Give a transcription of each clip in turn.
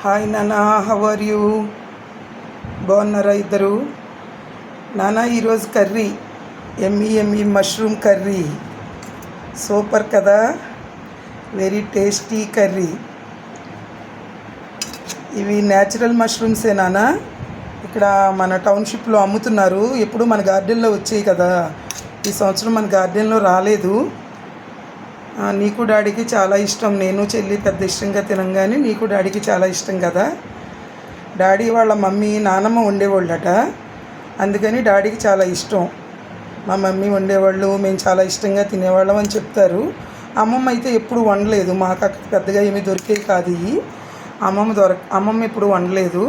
Hi నానా, how are you? బాగున్నారా ఇద్దరు? నానా ఈరోజు కర్రీ ఎమ్మి మష్రూమ్ కర్రీ సూపర్ కదా, వెరీ టేస్టీ కర్రీ. ఇవి న్యాచురల్ మష్రూమ్సే నానా, ఇక్కడ మన టౌన్షిప్లో అమ్ముతున్నారు. ఎప్పుడు మన గార్డెన్లో వచ్చాయి కదా, ఈ సంవత్సరం మన గార్డెన్లో రాలేదు. నీకు డాడీకి చాలా ఇష్టం, నేను చెల్లి పెద్ద ఇష్టంగా తినంగానే నీకు డాడీకి చాలా ఇష్టం కదా. డాడీ వాళ్ళ మమ్మీ నానమ్మ వండేవాళ్ళట, అందుకని డాడీకి చాలా ఇష్టం. మా మమ్మీ వండేవాళ్ళు, మేము చాలా ఇష్టంగా తినేవాళ్ళం అని చెప్తారు. అమ్మమ్మ అయితే ఎప్పుడు వండలేదు, మాకు అక్కడ పెద్దగా ఏమీ దొరికేవి కాదు ఇవి. అమ్మమ్మ ఎప్పుడు వండలేదు.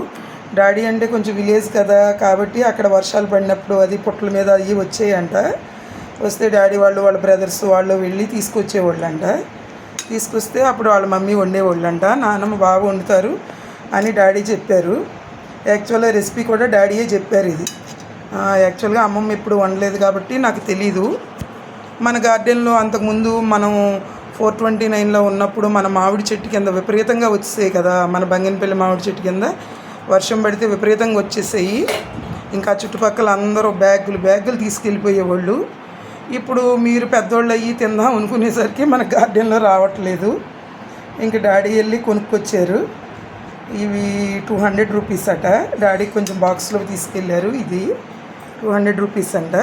డాడీ అంటే కొంచెం విలేజ్ కదా, కాబట్టి అక్కడ వర్షాలు పడినప్పుడు అది పుట్ల మీద అవి వచ్చాయంట. వస్తే డాడీ వాళ్ళు వాళ్ళ బ్రదర్స్ వాళ్ళు వెళ్ళి తీసుకొచ్చేవాళ్ళంట. తీసుకొస్తే అప్పుడు వాళ్ళ మమ్మీ వండేవాళ్ళంట. నాన్నమ్మ బాగా వండుతారు అని డాడీ చెప్పారు. యాక్చువల్గా రెసిపీ కూడా డాడీయే చెప్పారు. ఇది యాక్చువల్గా అమ్మమ్మ ఎప్పుడు వండలేదు కాబట్టి నాకు తెలీదు. మన గార్డెన్లో అంతకుముందు మనం 429లో ఉన్నప్పుడు మన మామిడి చెట్టు కింద విపరీతంగా వచ్చేసాయి కదా, మన బంగినపల్లి మామిడి చెట్టు కింద వర్షం పడితే విపరీతంగా వచ్చేసాయి. ఇంకా చుట్టుపక్కల అందరూ బ్యాగులు తీసుకెళ్ళిపోయేవాళ్ళు. ఇప్పుడు మీరు పెద్దోళ్ళు అయ్యి తిందాం అనుకునేసరికి మన గార్డెన్లో రావట్లేదు. ఇంక డాడీ వెళ్ళి కొనుక్కొచ్చారు. ఇవి 200 రూపీస్ అట. డాడీ కొంచెం బాక్స్లో తీసుకెళ్ళారు. ఇది 200 రూపీస్ అంట.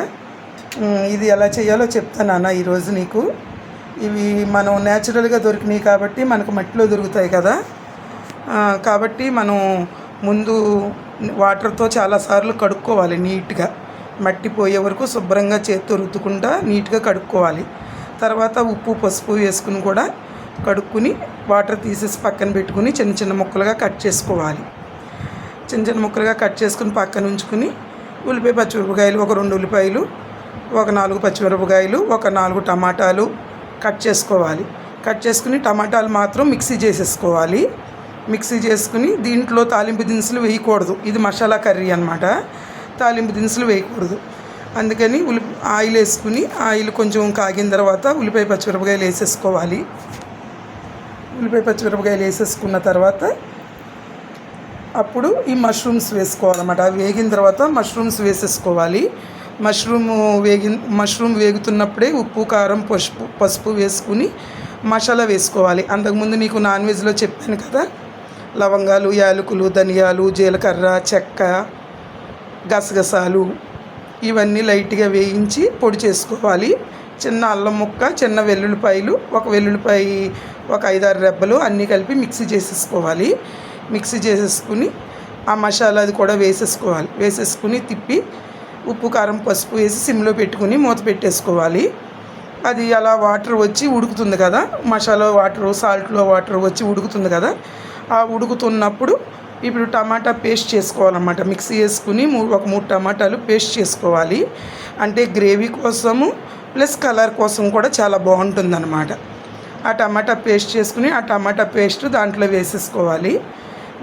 ఇది ఎలా చేయాలో చెప్తాను ఈరోజు నీకు. ఇవి మనం న్యాచురల్గా దొరికినాయి కాబట్టి మనకు మట్టిలో దొరుకుతాయి కదా, కాబట్టి మనం ముందు వాటర్తో చాలాసార్లు కడుక్కోవాలి నీట్గా. మట్టి పోయే వరకు శుభ్రంగా చేత్తో రుద్దుకుంటా నీట్గా కడుక్కోవాలి. తర్వాత ఉప్పు పసుపు వేసుకుని కూడా కడుక్కుని వాటర్ తీసేసి పక్కన పెట్టుకుని చిన్న చిన్న ముక్కలుగా కట్ చేసుకోవాలి. చిన్న ముక్కలుగా కట్ చేసుకుని పక్కన ఉంచుకుని ఉల్లిపాయ పచ్చిమిరపకాయలు ఒక 2 ఉల్లిపాయలు, ఒక 4 పచ్చిమిరపకాయలు, ఒక 4 టమాటాలు కట్ చేసుకోవాలి. కట్ చేసుకుని టమాటాలు మాత్రం మిక్సీ చేసేసుకోవాలి. మిక్సీ చేసుకుని దీంట్లో తాలింపు దినుసులు వేయకూడదు. ఇది మసాలా కర్రీ అన్నమాట. తాలింపు దినుసులు వేయకూడదు. అందుకని ఆయిల్ వేసుకుని ఆయిల్ కొంచెం కాగిన తర్వాత ఉల్లిపాయ పచ్చిమిరపకాయలు వేసేసుకోవాలి. ఉల్లిపాయ పచ్చిమిరపకాయలు వేసేసుకున్న తర్వాత అప్పుడు ఈ మష్రూమ్స్ వేసుకోవాలన్నమాట. అవి వేగిన తర్వాత మష్రూమ్స్ వేసేసుకోవాలి. మష్రూమ్ వేగుతున్నప్పుడే ఉప్పు కారం పసుపు వేసుకుని మసాలా వేసుకోవాలి. అంతకుముందు నీకు నాన్ వెజ్లో చెప్పాను కదా, లవంగాలు, యాలకులు, ధనియాలు, జీలకర్ర, చెక్క, గసగసాలు ఇవన్నీ లైట్గా వేయించి పొడి చేసుకోవాలి. చిన్న అల్లం ముక్క, చిన్న వెల్లుల్లిపాయలు, ఒక వెల్లుల్లిపాయ, ఒక 5-6 రెబ్బలు అన్నీ కలిపి మిక్సీ చేసేసుకోవాలి. మిక్సీ చేసేసుకుని ఆ మసాలా అది కూడా వేసేసుకోవాలి. వేసేసుకుని తిప్పి ఉప్పు కారం పసుపు వేసి సిమ్లో పెట్టుకుని మూత పెట్టేసుకోవాలి. అది అలా వాటర్ వచ్చి ఉడుకుతుంది కదా, మసాలా వాటరు సాల్ట్లో వాటర్ వచ్చి ఉడుకుతుంది కదా, ఆ ఉడుకుతున్నప్పుడు ఇప్పుడు టమాటా పేస్ట్ చేసుకోవాలన్నమాట. మిక్సీ వేసుకుని ఒక 3 టమాటాలు పేస్ట్ చేసుకోవాలి. అంటే గ్రేవీ కోసము ప్లస్ కలర్ కోసం కూడా చాలా బాగుంటుందన్నమాట. ఆ టమాటా పేస్ట్ చేసుకుని ఆ టమాటా పేస్ట్ దాంట్లో వేసేసుకోవాలి.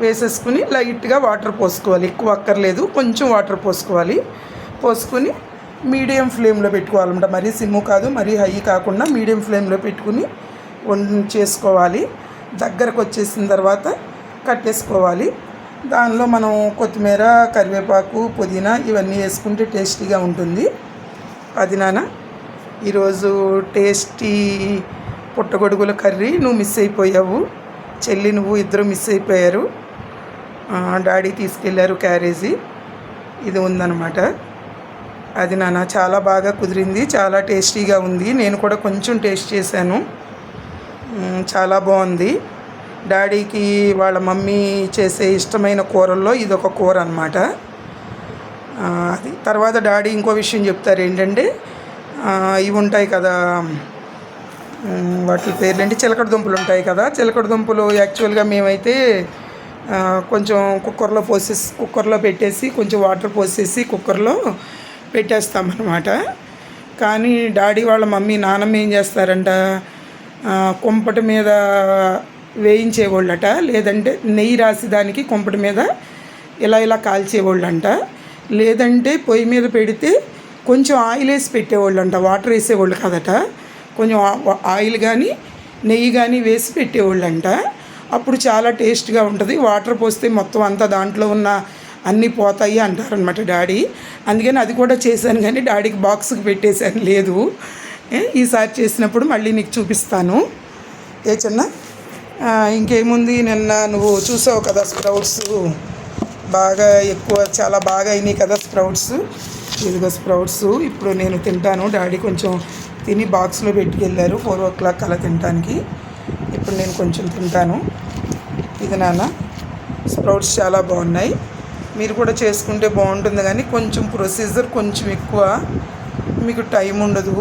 వేసేసుకుని లైట్గా వాటర్ పోసుకోవాలి, ఎక్కువ అక్కర్లేదు, కొంచెం వాటర్ పోసుకోవాలి. పోసుకుని మీడియం ఫ్లేమ్లో పెట్టుకోవాలన్నమాట. మరీ సిమ్ము కాదు, మరీ హై కాకుండా మీడియం ఫ్లేమ్లో పెట్టుకుని చేసుకోవాలి. దగ్గరకు వచ్చేసిన తర్వాత కట్టేసుకోవాలి. దానిలో మనం కొత్తిమీర, కరివేపాకు, పుదీనా ఇవన్నీ వేసుకుంటే టేస్టీగా ఉంటుంది. అది నాన్న ఈరోజు టేస్టీ పుట్టగొడుగుల కర్రీ. నువ్వు మిస్ అయిపోయావు, చెల్లి నువ్వు ఇద్దరు మిస్ అయిపోయారు. డాడీ తీసుకెళ్ళారు క్యారేజీ. ఇది ఉందన్నమాట. అది నాన్న చాలా బాగా కుదిరింది, చాలా టేస్టీగా ఉంది. నేను కూడా కొంచెం టేస్ట్ చేశాను, చాలా బాగుంది. డాడీకి వాళ్ళ మమ్మీ చేసే ఇష్టమైన కూరల్లో ఇదొక కూర అన్నమాట. అది తర్వాత డాడీ ఇంకో విషయం చెప్తారు ఏంటంటే, ఇవి ఉంటాయి కదా, వాటి పేర్లేంటి, చిలకడ దుంపలు ఉంటాయి కదా. చిలకడ దుంపలు యాక్చువల్గా మేమైతే కొంచెం కుక్కర్లో పెట్టేసి కొంచెం వాటర్ పోసేసి కుక్కర్లో పెట్టేస్తామన్నమాట. కానీ డాడీ వాళ్ళ మమ్మీ నాన్నమ్మ ఏం చేస్తారంట, కుంపటి మీద వేయించేవాళ్ళట, లేదంటే నెయ్యి రాసి దానికి కుంపటి మీద ఇలా కాల్చేవాళ్ళంట. లేదంటే పొయ్యి మీద పెడితే కొంచెం ఆయిల్ వేసి పెట్టేవాళ్ళంట, వాటర్ వేసేవాళ్ళు కదట. కొంచెం ఆయిల్ కానీ నెయ్యి కానీ వేసి పెట్టేవాళ్ళంట. అప్పుడు చాలా టేస్ట్గా ఉంటుంది. వాటర్ పోస్తే మొత్తం అంతా దాంట్లో ఉన్న అన్నీ పోతాయి అంటారనమాట డాడీ. అందుకని అది కూడా చేశాను, కానీ డాడీకి బాక్స్కి పెట్టేశాను, లేదు. ఈసారి చేసినప్పుడు మళ్ళీ నీకు చూపిస్తాను. చిన్న ఇంకేముంది, నిన్న నువ్వు చూసావు కదా స్ప్రౌట్స్ బాగా ఎక్కువ, చాలా బాగా అయినాయి కదా స్ప్రౌట్స్. ఇదిగో స్ప్రౌట్స్ ఇప్పుడు నేను తింటాను. డాడీ కొంచెం తిని బాక్స్లో పెట్టుకెళ్ళారు 4 o'clock అలా తినడానికి. ఇప్పుడు నేను కొంచెం తింటాను. ఇది నాన్న స్ప్రౌట్స్ చాలా బాగున్నాయి. మీరు కూడా చేసుకుంటే బాగుంటుంది, కానీ కొంచెం ప్రొసీజర్ కొంచెం ఎక్కువ, మీకు టైం ఉండదు.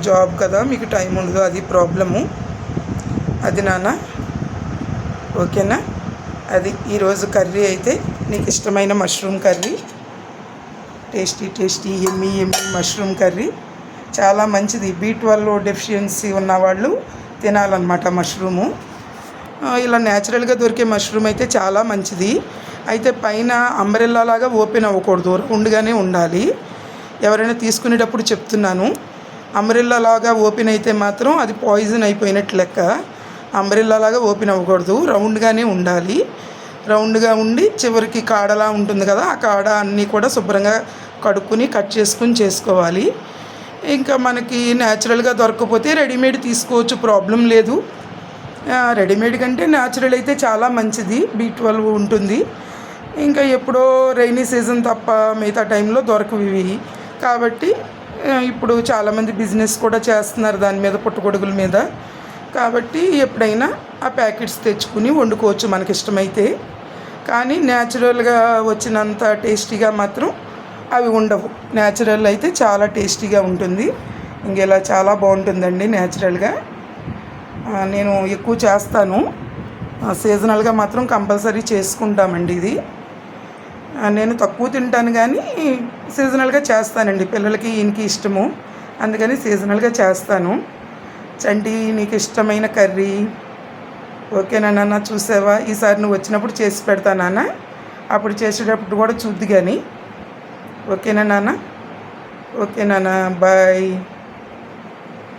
జాబ్ కదా, మీకు టైం ఉండదు, అది ప్రాబ్లము. అది నాన్న, ఓకేనా? అది ఈరోజు కర్రీ అయితే నీకు ఇష్టమైన mushroom curry, tasty Emmy mushroom curry. చాలా మంచిది, B12 డెఫిషియన్సీ ఉన్నవాళ్ళు తినాలన్నమాట మష్రూము. ఇలా న్యాచురల్గా దొరికే మష్రూమ్ అయితే చాలా మంచిది. అయితే పైన అంబ్రెల్లా లాగా ఓపెన్ అవ్వకూడదు, రౌండ్గానే ఉండాలి. ఎవరైనా తీసుకునేటప్పుడు చెప్తున్నాను, అంబ్రెల్లా లాగా ఓపెన్ అయితే మాత్రం అది పాయిజన్ అయిపోయినట్టు లెక్క. అంబ్రెల్లా లాగా ఓపెన్ అవ్వకూడదు, రౌండ్గానే ఉండాలి. రౌండ్గా ఉండి చివరికి కాడలా ఉంటుంది కదా, ఆ కాడ అన్నీ కూడా శుభ్రంగా కడుక్కుని కట్ చేసుకుని చేసుకోవాలి. ఇంకా మనకి న్యాచురల్గా దొరకకపోతే రెడీమేడ్ తీసుకోవచ్చు, ప్రాబ్లం లేదు. రెడీమేడ్ కంటే న్యాచురల్ అయితే చాలా మంచిది, B12 ఉంటుంది. ఇంకా ఎప్పుడో రైనీ సీజన్ తప్ప మిగతా టైంలో దొరకవు ఇవి. కాబట్టి ఇప్పుడు చాలామంది బిజినెస్ కూడా చేస్తున్నారు దాని మీద, పుట్టగొడుగుల మీద. కాబట్టి ఎప్పుడైనా ఆ ప్యాకెట్స్ తెచ్చుకుని వండుకోవచ్చు మనకి ఇష్టమైతే. కానీ న్యాచురల్గా వచ్చినంత టేస్టీగా మాత్రం అవి ఉండవు. న్యాచురల్ అయితే చాలా టేస్టీగా ఉంటుంది. ఇంకెలా చాలా బాగుంటుందండి న్యాచురల్గా. నేను ఎక్కువ చేస్తాను, సీజనల్గా మాత్రం కంపల్సరీ చేసుకుంటామండి ఇది. నేను తక్కువ తింటాను, కానీ సీజనల్గా చేస్తానండి. పిల్లలకి ఈయనకి ఇష్టము, అందుకని సీజనల్గా చేస్తాను. చంటి, నీకు ఇష్టమైన కర్రీ ఓకేనా నాన్న? చూసావా? ఈసారి నువ్వు వచ్చినప్పుడు చేసి పెడతా నాన్న, అప్పుడు చేసేటప్పుడు కూడా చూద్దు కానీ. ఓకేనా నాన్న? ఓకే నాన్న, బాయ్.